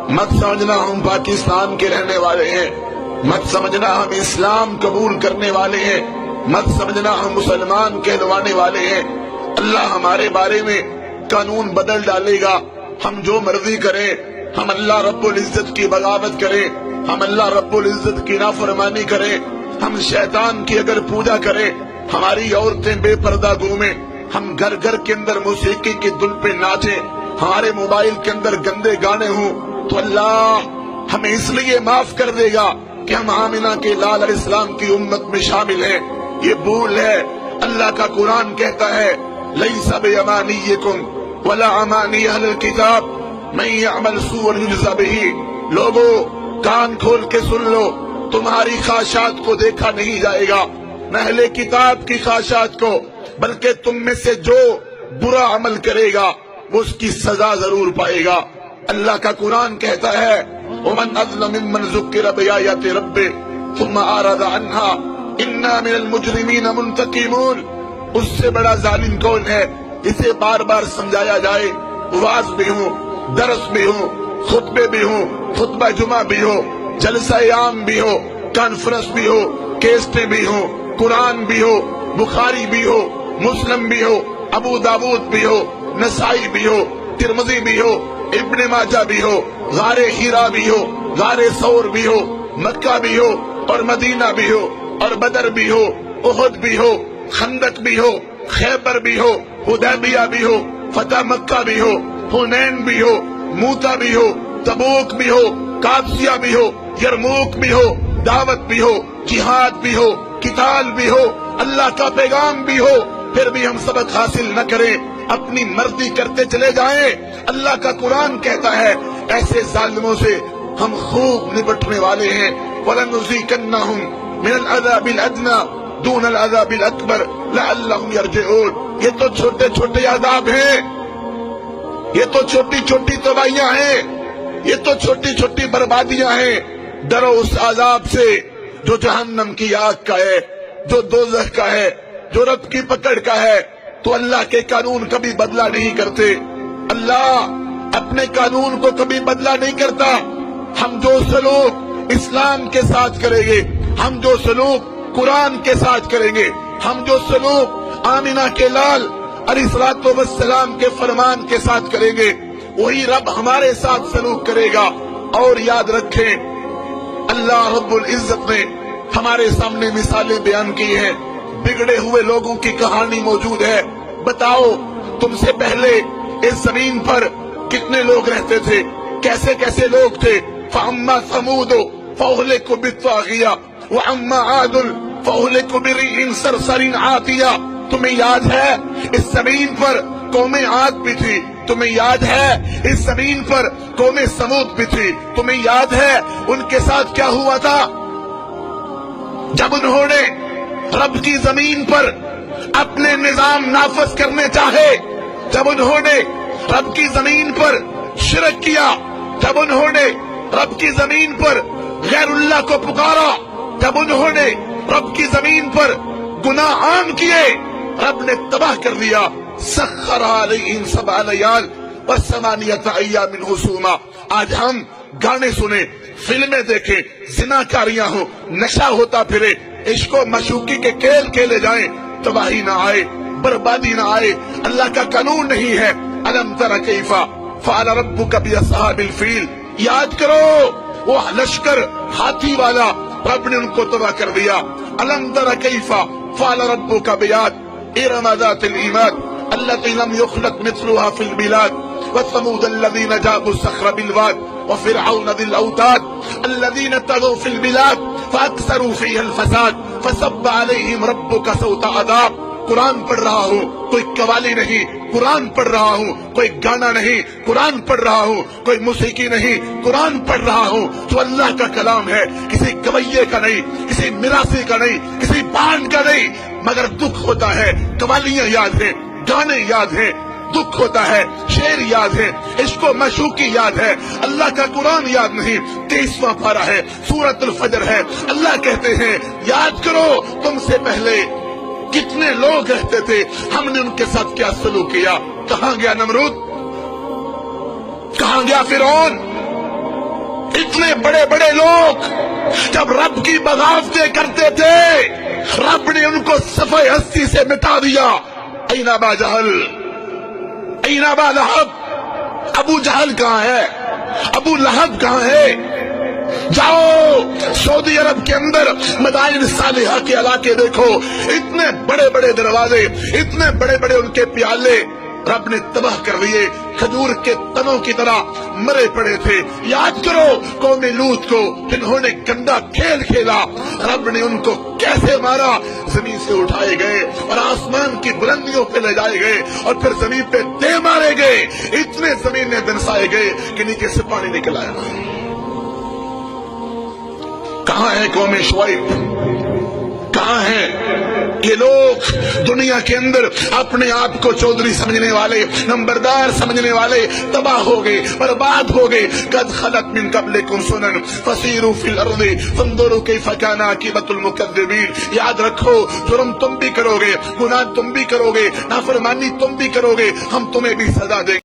مت سمجھنا ہم پاکستان کے رہنے والے ہیں، مت سمجھنا ہم اسلام قبول کرنے والے ہیں، مت سمجھنا ہم مسلمان کہلوانے والے ہیں۔ اللہ ہمارے بارے میں قانون بدل ڈالے گا، ہم جو مرضی کریں، ہم اللہ رب العزت کی بغاوت کریں، ہم اللہ رب العزت کی نافرمانی کریں، ہم شیطان کی اگر پوجا کریں، ہماری عورتیں بے پردہ گھومیں، ہم گھر گھر کے اندر موسیقی کی دھن پہ ناچیں، ہمارے موبائل کے اندر گندے گانے ہوں، تو اللہ ہمیں اس لیے معاف کر دے گا کہ ہم آمنہ کے لال علیہ السلام کی امت میں شامل ہیں۔ یہ بھول ہے۔ اللہ کا قرآن کہتا ہے لیس بامانیکم ولا امانی اہل الکتاب من یعمل سوءا یجزا بہ۔ لوگوں کان کھول کے سن لو، تمہاری خواہشات کو دیکھا نہیں جائے گا، نہ اہل کتاب کی خواہشات کو، بلکہ تم میں سے جو برا عمل کرے گا وہ اس کی سزا ضرور پائے گا۔ اللہ کا قرآن کہتا ہے ومن اظلم ممن ذکر بآیات ربہ ثم اعرض عنها انا من المجرمین منتقمون۔ اس سے بڑا ظالم کون ہے؟ اسے بار بار سمجھایا جائے، واعظ بھی ہوں، درس بھی ہوں، خطبے بھی ہوں، خطبہ جمعہ بھی ہو، جلسہ عام بھی ہو، کانفرنس بھی ہو، کیسٹیں بھی ہو، قرآن بھی ہو، بخاری بھی ہو، مسلم بھی ہو، ابو داود بھی ہو، نسائی بھی ہو، ترمذی بھی ہو، ابن ماجہ بھی ہو، غار ہیرا بھی ہو، غار ثور بھی ہو، مکہ بھی ہو اور مدینہ بھی ہو، اور بدر بھی ہو، احد بھی ہو، خندق بھی ہو، خیبر بھی ہو، حدیبیہ بھی ہو، فتح مکہ بھی ہو، حنین بھی ہو، موتا بھی ہو، تبوک بھی ہو، قادسیہ بھی ہو، یرموک بھی ہو، دعوت بھی ہو، جہاد بھی ہو، قتال بھی ہو، اللہ کا پیغام بھی ہو، پھر بھی ہم سبق حاصل نہ کریں، اپنی مرضی کرتے چلے جائیں۔ اللہ کا قرآن کہتا ہے ایسے ظالموں سے ہم خوب نپٹنے والے ہیں۔ وَلَنُذِيقَنَّهُمْ مِنَ الْعَذَابِ الْأَدْنَىٰ دُونَ الْعَذَابِ الْأَكْبَرِ لَعَلَّهُمْ يَرْجِعُونَ۔ یہ تو چھوٹے چھوٹے عذاب ہیں، یہ تو چھوٹی چھوٹی تباہیاں ہیں، یہ تو چھوٹی چھوٹی بربادیاں ہیں۔ ڈرو اس عذاب سے جو جہنم کی آگ کا ہے، جو دوزخ کا ہے، جو رب کی پکڑ کا ہے۔ تو اللہ کے قانون کبھی بدلہ نہیں کرتے، اللہ اپنے قانون کو کبھی بدلہ نہیں کرتا۔ ہم جو سلوک اسلام کے ساتھ کریں گے، ہم جو سلوک قرآن کے ساتھ کریں گے، ہم جو سلوک آمنہ کے لال علیہ الصلوۃ والسلام کے فرمان کے ساتھ کریں گے، وہی رب ہمارے ساتھ سلوک کرے گا۔ اور یاد رکھیں اللہ رب العزت نے ہمارے سامنے مثالیں بیان کی ہیں، بگڑے ہوئے لوگوں کی کہانی موجود ہے۔ بتاؤ تم سے پہلے اس زمین پر کتنے لوگ رہتے تھے، کیسے کیسے لوگ تھے؟ فَأَمَّا ثَمُودُ فَأُهْلِكُوا بِالطَّاغِيَةِ وَأَمَّا عَادٌ فَأُهْلِكُوا بِرِيحٍ صَرْصَرٍ عَاتِيَةٍ۔ تمہیں یاد ہے اس زمین پر قوم عاد بھی تھی، تمہیں یاد ہے اس زمین پر قوم سمود بھی تھی، تمہیں یاد ہے ان کے ساتھ کیا ہوا تھا؟ جب انہوں نے رب کی زمین پر اپنے نظام نافذ کرنے چاہے، جب انہوں نے رب کی زمین پر شرک کیا، جب انہوں نے رب کی زمین پر غیر اللہ کو پکارا، جب انہوں نے رب کی زمین پر گناہ عام کیے، رب نے تباہ کر دیا۔ سخر علیہم سبع لیال وثمانیۃ ایام حسوما۔ آج ہم گانے سنیں، فلمیں دیکھیں، زناکاریاں ہوں، نشہ ہوتا پھرے، عشق و معشوقی کے کھیل کھیلے جائیں، تباہی نہ آئے، بربادی نہ آئے۔ اللہ کا قانون نہیں ہے۔ الم تر کیف فعل ربک باصحاب الفیل۔ یاد کرو وہ لشکر ہاتھی والا، رب نے ان کو تباہ کر دیا۔ الم تر کیف فعل ربک بعاد ارم ذات العماد التي لم يخلق مثلها في البلاد وثمود الذين جابوا الصخر بالواد وفرعون ذي الاوتاد الذين طغوا في البلاد فاكثروا فيها الفساد فصب عليهم ربك سوط عذاب۔ قرآن پڑھ رہا ہوں، کوئی قوالی نہیں، قرآن پڑھ رہا ہوں، کوئی گانا نہیں، قرآن پڑھ رہا ہوں، کوئی موسیقی نہیں، قرآن پڑھ رہا ہوں جو اللہ کا کلام ہے، کسی گویے کا نہیں، کسی میراثی کا نہیں، کسی بانڈ کا نہیں۔ مگر دکھ ہوتا ہے، قوالیاں یاد ہیں، گانے یاد ہیں، دکھ ہوتا ہے، شعر یاد ہے، عشق و معشوقی یاد ہے، اللہ کا قرآن یاد نہیں۔ 23واں پارہ ہے، سورۃ الفجر ہے۔ اللہ کہتے ہیں یاد کرو تم سے پہلے کتنے لوگ رہتے تھے، ہم نے ان کے ساتھ کیا سلوک کیا۔ کہاں گیا نمرود، کہاں گیا فرعون، اتنے بڑے بڑے لوگ جب رب کی بغاوتیں کرتے تھے رب نے ان کو صفحہ ہستی سے مٹا دیا. این ابا جہل، این ابا لہب، ابو جہل کہاں ہے، ابو لہب کہاں ہے؟ جاؤ سعودی عرب کے اندر مدائن صالحہ کے علاقے دیکھو، اتنے بڑے بڑے دروازے، اتنے بڑے بڑے ان کے پیالے رب نے تباہ کر دیے، کھجور کے تنوں کی طرح مرے پڑے تھے. یاد کرو قوم لوط کو جنہوں نے گندا کھیل کھیلا، رب نے ان کو کیسے مارا. زمین سے اٹھائے گئے اور آسمان کی بلندیوں پہ لے جائے گئے اور پھر زمین پہ دے مارے گئے، اتنے زمین میں دنسائے گئے کہ نیچے سے پانی نکل آیا. کہاں ہے قوم شعیب؟ کہاں ہیں یہ لوگ دنیا کے اندر اپنے آپ کو چودھری سمجھنے والے، نمبردار سمجھنے والے تباہ ہو گئے، برباد ہو گئے. قد خلت من قبلکم سنن فسیروا فی الارض فانظروا کیف کان عاقبۃ المکذبین. یاد رکھو جرم تم بھی کرو گے، گناہ تم بھی کرو گے، نافرمانی تم بھی کرو گے، ہم تمہیں بھی سزا دیں گے.